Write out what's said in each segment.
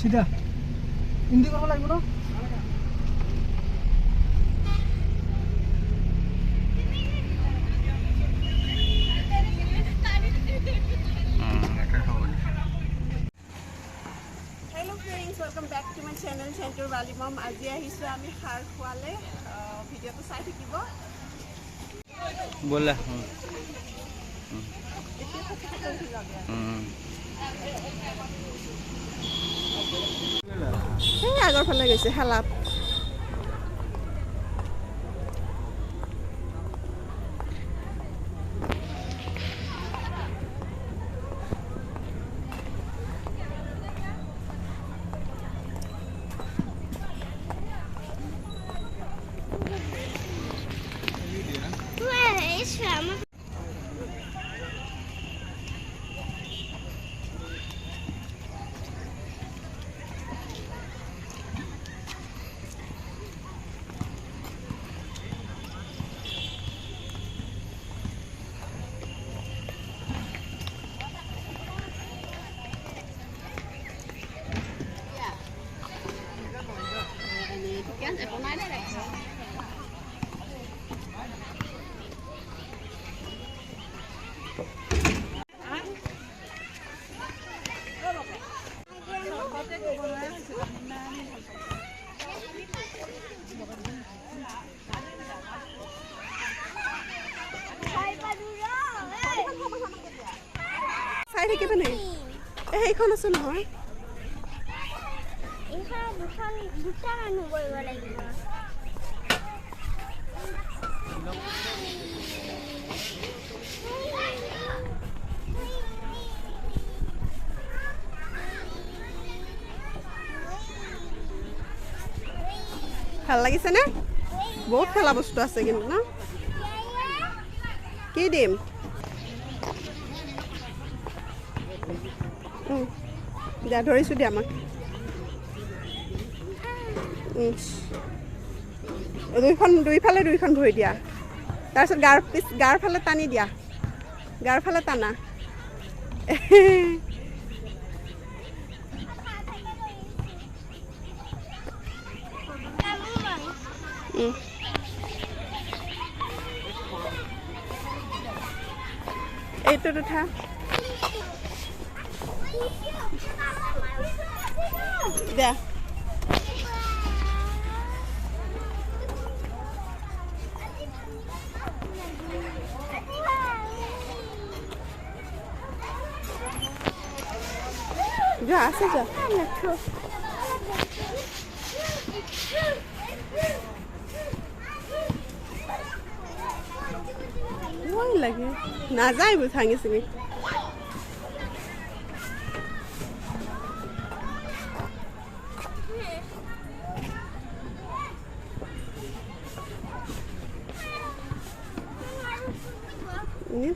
সিধা হিন্দী কৰিব লাগিব ন Welcome back to my channel Center Valley Mom. আজি আহিছো আমি খাৰ খোৱালে ভিডিওটো চাই থাকিব बोला আগৰ ফালে গৈছে হালাপ চাই থাকিব নে এইখন আছে নহয় দুটা মানুহ কৰিব লাগিব ভাল লাগিছে নে বহুত খেলা বস্তু আছে কিন্তু ন কি দিম দিয়া ধৰিছোঁ দিয়া আমাক দুইফালে দুইখন ভৰি দিয়া তাৰপিছত গাৰ ফালে টানি দিয়া গাৰ ফালে টানা এইটোত উঠা দিয়া যা আছে যা ভয় লাগে নাযায় এইবোৰ ভাঙি চিঙি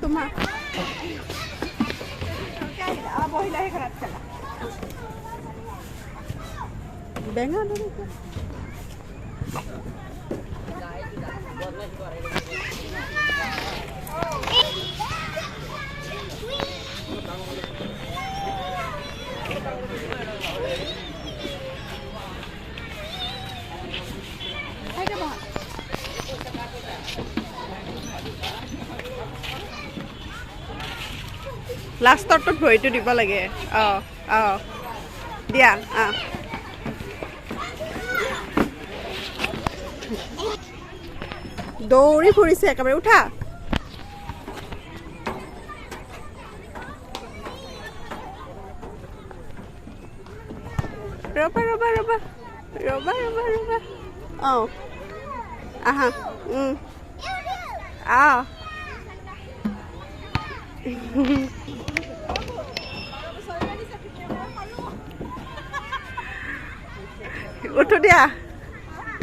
তোমাৰ বহিলাহে ঘৰত খেলা বেঙা লাষ্টৰটোত ভৰিটো দিব লাগে দিয়া দৌৰি ফুৰিছে একেবাৰে উঠা ৰবা ৰবা ৰবা ৰবা ৰবা ৰবা আহা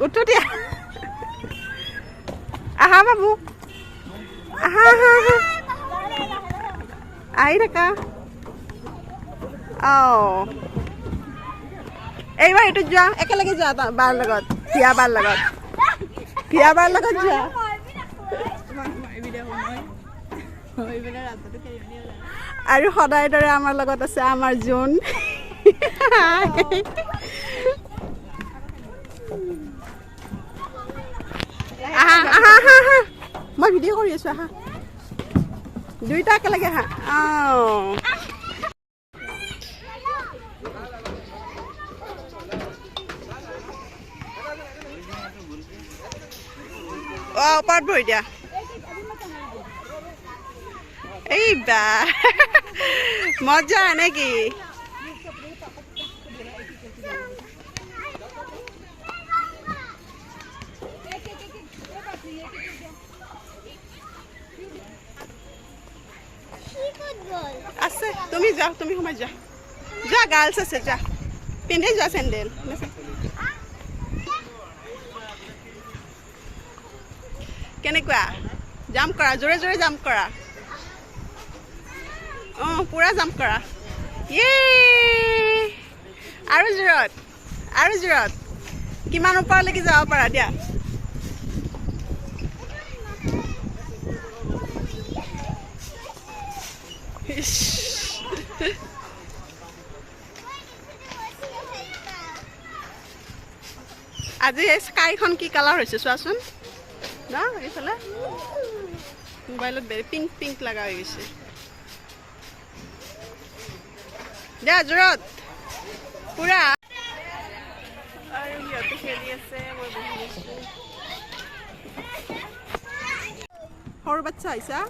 উঠো দিয়া আহা বাবু আহা আহা আহা আহি থাকা এইবাৰ এইটোত যোৱা একেলগে যোৱা বাৰ লগত ভিয়া বাৰ লগত যোৱা আৰু সদায় দৰে আমাৰ লগত আছে আমাৰ জোন আহা আহা আহা আহা মই ভিডিঅ' কৰি আছো আহা দুইটা একেলগে আহা ওপৰত বহি দিয়া এই বা মজা নেকি আছে তুমি যাও তুমি সোমাই যা যা গাৰ্লছ আছে যা পিন্ধি যোৱা চেণ্ডেল কেনেকুৱা জাম্প কৰা জোৰে জোৰে জাম্প কৰা অঁ পুৰা জাম্প কৰা ইয়ে আৰু জোৰত কিমান ওপৰলৈকে যাব পাৰা দিয়া আজি এই স্কাইখন কি কালাৰ হৈছে চোৱাচোন ন এইফালে মোবাইলত পিংক পিংক লগা হৈ গৈছে দিয়া জোৰত পুৰা আৰু সিহঁতে খেলি আছে মই বহি আছো সৰু বাচ্চা আহিছা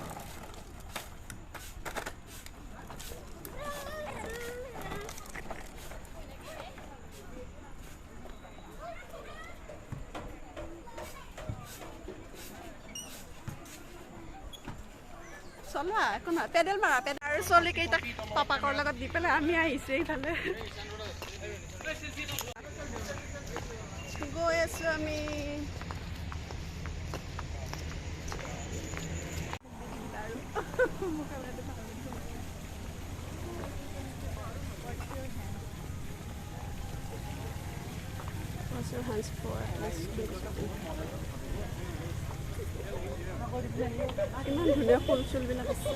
চলোৱা একো নহয় পেডেল মাৰা পেডেল আৰু চলিকেইটাক পাপাকৰ লগত দি পেলাই আমি আহিছোঁ এইফালে গৈ আছোঁ আমি ইমান ধুনীয়া ফুল চুলবিলাক আছে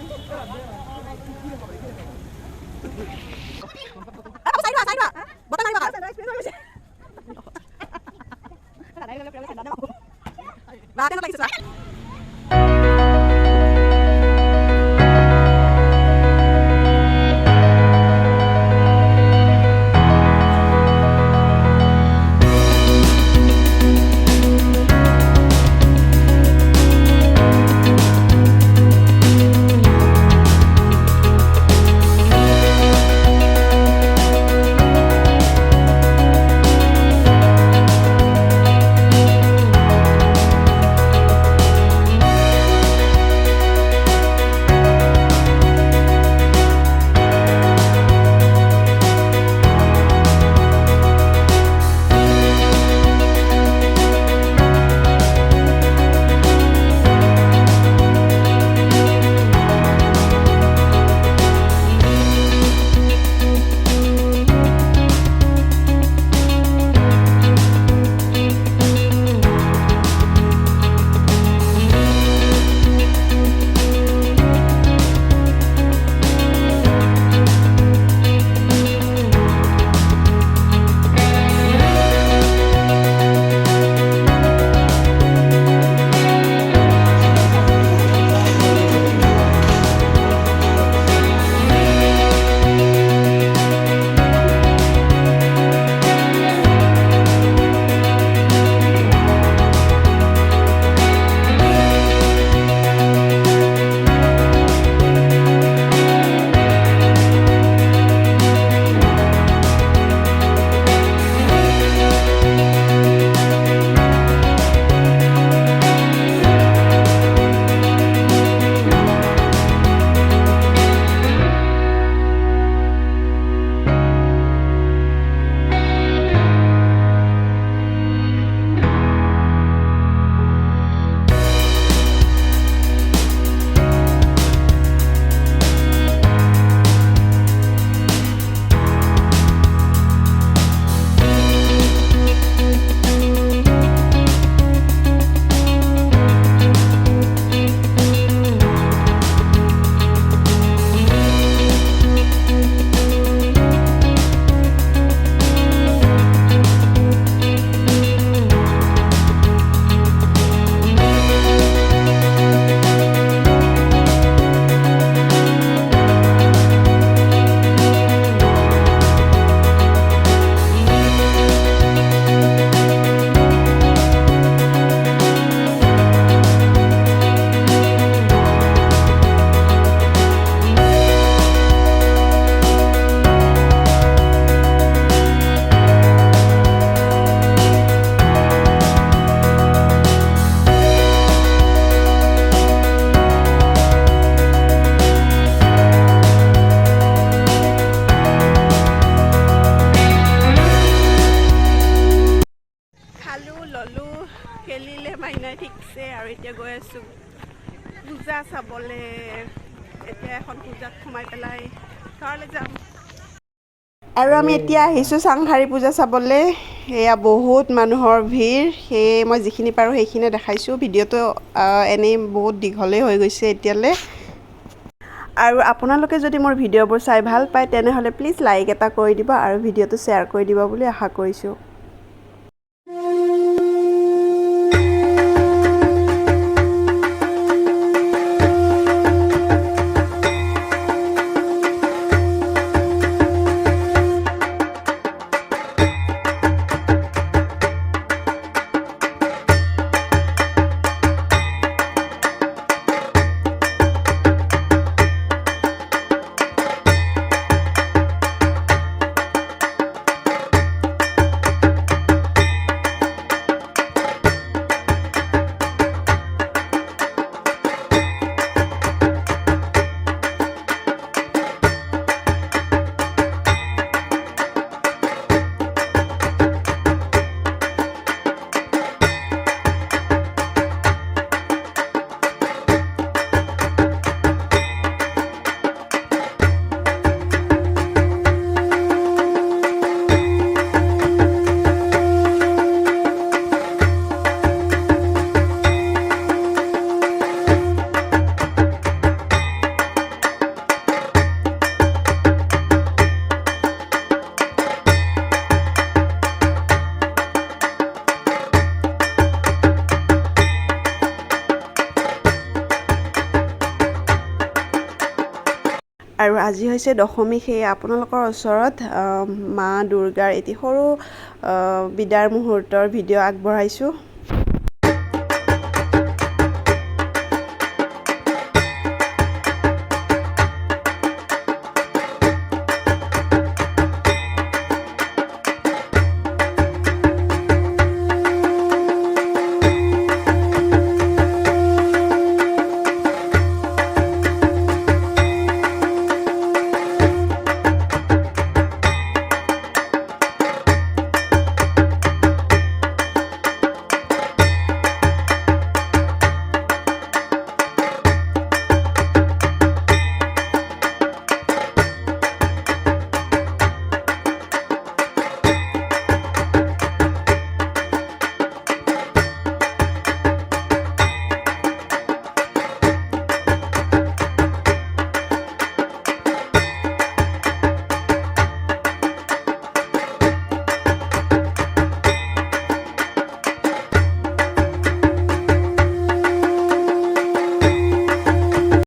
এতিয়া গৈ আছোঁ পূজা চাবলৈ। এতিয়া এখন পূজাত সোমাই পেলাই ঘৰলৈ যাম। আৰু আমি এতিয়া আহিছোঁ চাংঘাৰী পূজা চাবলৈ। এয়া বহুত মানুহৰ ভিৰ, সেয়ে মই যিখিনি পাৰোঁ সেইখিনি দেখাইছোঁ। ভিডিঅ'টো এনেই বহুত দীঘলেই হৈ গৈছে এতিয়ালৈ। আৰু আপোনালোকে যদি মোৰ ভিডিঅ'বোৰ চাই ভাল পায় তেনেহ'লে প্লিজ লাইক এটা কৰি দিব আৰু ভিডিঅ'টো শ্বেয়াৰ কৰি দিব বুলি আশা কৰিছোঁ। আৰু আজি হৈছে দশমী, সেয়ে আপোনালোকৰ ওচৰত মা দুৰ্গাৰ এটি সৰু বিদাৰ মুহূৰ্তৰ ভিডিঅ' আগবঢ়াইছোঁ।